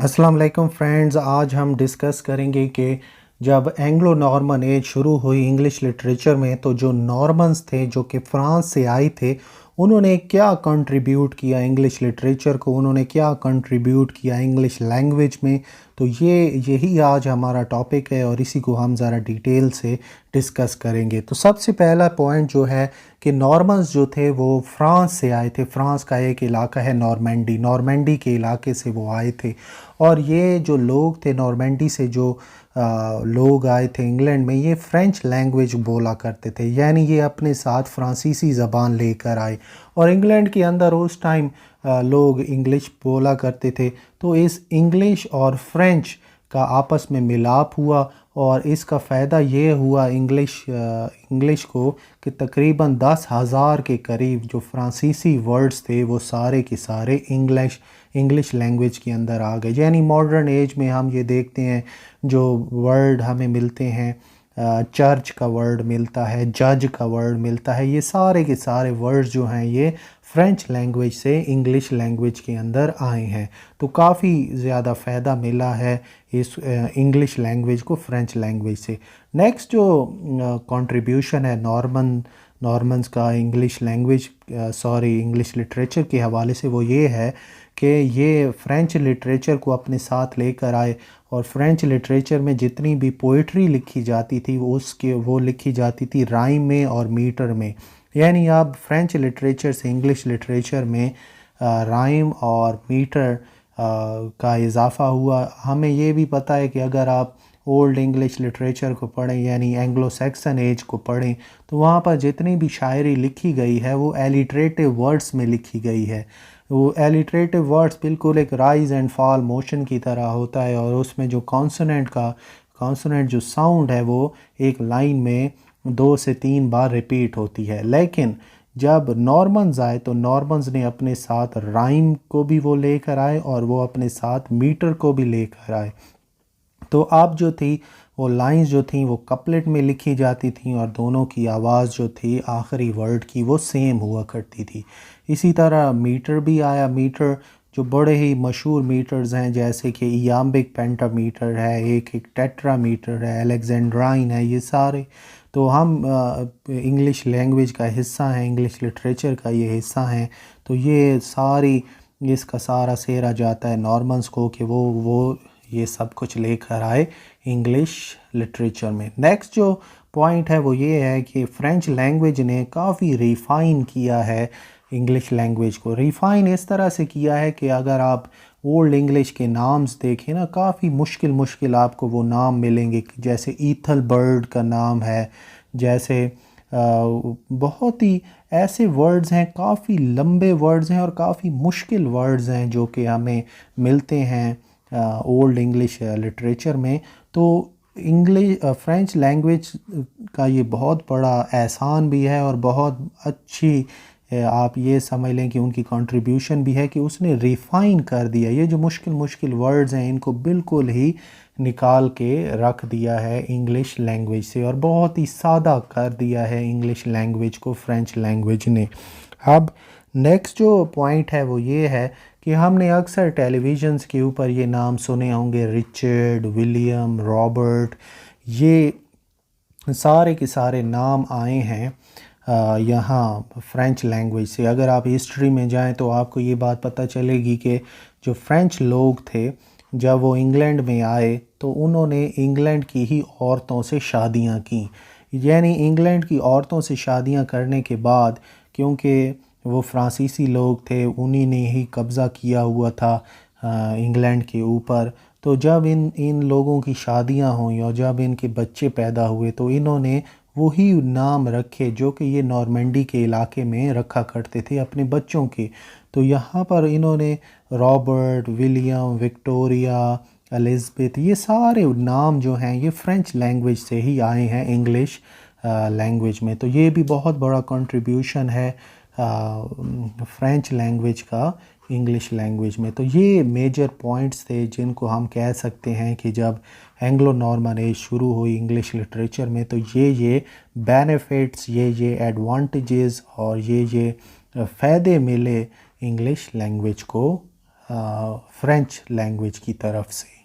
अस्सलाम वालेकुम फ्रेंड्स। आज हम डिस्कस करेंगे कि जब एंग्लो नॉर्मन एज शुरू हुई इंग्लिश लिटरेचर में तो जो नॉर्मन्स थे जो कि फ्रांस से आए थे उन्होंने क्या कंट्रीब्यूट किया इंग्लिश लिटरेचर को, उन्होंने क्या कंट्रीब्यूट किया इंग्लिश लैंग्वेज में। तो यही आज हमारा टॉपिक है और इसी को हम ज़रा डिटेल से डिस्कस करेंगे। तो सबसे पहला पॉइंट जो है कि नॉर्मन्स जो थे वो फ्रांस से आए थे। फ्रांस का एक इलाका है नॉर्मेंडी, नॉर्मेंडी के इलाके से वो आए थे। और ये जो लोग थे नॉर्मेंडी से जो लोग आए थे इंग्लैंड में, ये फ्रेंच लैंग्वेज बोला करते थे, यानी ये अपने साथ फ्रांसीसी ज़बान लेकर आए। और इंग्लैंड के अंदर उस टाइम लोग इंग्लिश बोला करते थे। तो इस इंग्लिश और फ्रेंच का आपस में मिलाप हुआ और इसका फ़ायदा ये हुआ इंग्लिश को कि तकरीबन 10,000 के करीब जो फ्रांसीसी वर्ड्स थे वो सारे के सारे इंग्लिश लैंग्वेज के अंदर आ गए। यानी मॉडर्न एज में हम ये देखते हैं जो वर्ड हमें मिलते हैं, चर्च का वर्ड मिलता है, जज का वर्ड मिलता है, ये सारे के सारे वर्ड्स जो हैं ये फ्रेंच लैंग्वेज से इंग्लिश लैंग्वेज के अंदर आए हैं। तो काफ़ी ज़्यादा फ़ायदा मिला है इस इंग्लिश लैंग्वेज को फ्रेंच लैंग्वेज से। नेक्स्ट जो कंट्रीब्यूशन है नॉर्मन्स का इंग्लिश लैंग्वेज इंग्लिश लिटरेचर के हवाले से, वो ये है कि ये फ्रेंच लिटरेचर को अपने साथ लेकर आए। और फ्रेंच लिटरेचर में जितनी भी पोइट्री लिखी जाती थी वो लिखी जाती थी राइम में और मीटर में। यानी अब फ्रेंच लिटरेचर से इंग्लिश लिटरेचर में राइम और मीटर का इजाफ़ा हुआ। हमें ये भी पता है कि अगर आप ओल्ड इंग्लिश लिटरेचर को पढ़ें यानी एंग्लो सैक्सन एज को पढ़ें तो वहाँ पर जितनी भी शायरी लिखी गई है वो एलिटरेटिव वर्ड्स में लिखी गई है। वो एलिटरेटिव वर्ड्स बिल्कुल एक राइज एंड फॉल मोशन की तरह होता है और उसमें जो कॉन्सोनेंट जो साउंड है वो एक लाइन में 2 से 3 बार रिपीट होती है। लेकिन जब नॉर्मन्स आए तो नॉर्मन्स ने अपने साथ राइम को भी वो लेकर आए और वो अपने साथ मीटर को भी लेकर आए। तो अब जो थी वो लाइंस जो थी वो कपलेट में लिखी जाती थी और दोनों की आवाज़ जो थी आखिरी वर्ड की वो सेम हुआ करती थी। इसी तरह मीटर भी आया। मीटर जो बड़े ही मशहूर मीटर्स हैं जैसे कि इयाम्बिक पेंटामीटर है, एक टेट्रामीटर है, अलेक्जेंड्राइन है, ये सारे तो हम इंग्लिश लैंग्वेज का हिस्सा हैं, इंग्लिश लिटरेचर का ये हिस्सा हैं। तो ये इसका सारा सेहरा जाता है नॉर्मन्स को कि वो ये सब कुछ लेकर आए इंग्लिश लिटरेचर में। नेक्स्ट जो पॉइंट है वो ये है कि फ्रेंच लैंग्वेज ने काफ़ी रिफ़ाइन किया है इंग्लिश लैंग्वेज को। रिफ़ाइन इस तरह से किया है कि अगर आप ओल्ड इंग्लिश के नाम्स देखें ना, काफ़ी मुश्किल आपको वो नाम मिलेंगे। जैसे ईथल बर्ड का नाम है, जैसे बहुत ही ऐसे वर्ड्स हैं, काफ़ी लंबे वर्ड्स हैं और काफ़ी मुश्किल वर्ड्स हैं जो कि हमें मिलते हैं ओल्ड इंग्लिश लिटरेचर में। तो फ्रेंच लैंग्वेज का ये बहुत बड़ा एहसान भी है और बहुत अच्छी आप ये समझ लें कि उनकी कंट्रीब्यूशन भी है कि उसने रिफ़ाइन कर दिया। ये जो मुश्किल वर्ड्स हैं इनको बिल्कुल ही निकाल के रख दिया है इंग्लिश लैंग्वेज से और बहुत ही सादा कर दिया है इंग्लिश लैंग्वेज को फ्रेंच लैंग्वेज ने। अब नेक्स्ट जो पॉइंट है वो ये है कि हमने अक्सर टेलीविज़न्स के ऊपर ये नाम सुने होंगे, रिचर्ड, विलियम, रॉबर्ट, ये सारे के सारे नाम आए हैं यहाँ फ्रेंच लैंग्वेज से। अगर आप हिस्ट्री में जाएं तो आपको ये बात पता चलेगी कि जो फ्रेंच लोग थे जब वो इंग्लैंड में आए तो उन्होंने इंग्लैंड की ही औरतों से शादियाँ की। यानी इंग्लैंड की औरतों से शादियाँ करने के बाद, क्योंकि वो फ्रांसीसी लोग थे, उन्हीं ने ही कब्ज़ा किया हुआ था इंग्लैंड के ऊपर। तो जब इन लोगों की शादियां हुई और जब इनके बच्चे पैदा हुए तो इन्होंने वही नाम रखे जो कि ये नॉर्मेंडी के इलाके में रखा करते थे अपने बच्चों के। तो यहाँ पर इन्होंने रॉबर्ट, विलियम, विक्टोरिया, एलिज़ाबेथ, ये सारे नाम जो हैं ये फ़्रेंच लैंग्वेज से ही आए हैं इंग्लिश लैंग्वेज में। तो ये भी बहुत बड़ा कंट्रीब्यूशन है फ्रेंच लैंग्वेज का इंग्लिश लैंग्वेज में। तो ये मेजर पॉइंट्स थे जिनको हम कह सकते हैं कि जब एंग्लो नॉर्मन एज शुरू हुई इंग्लिश लिटरेचर में तो ये बेनिफिट्स, ये एडवांटेजेस और ये फ़ायदे मिले इंग्लिश लैंग्वेज को फ्रेंच लैंग्वेज की तरफ से।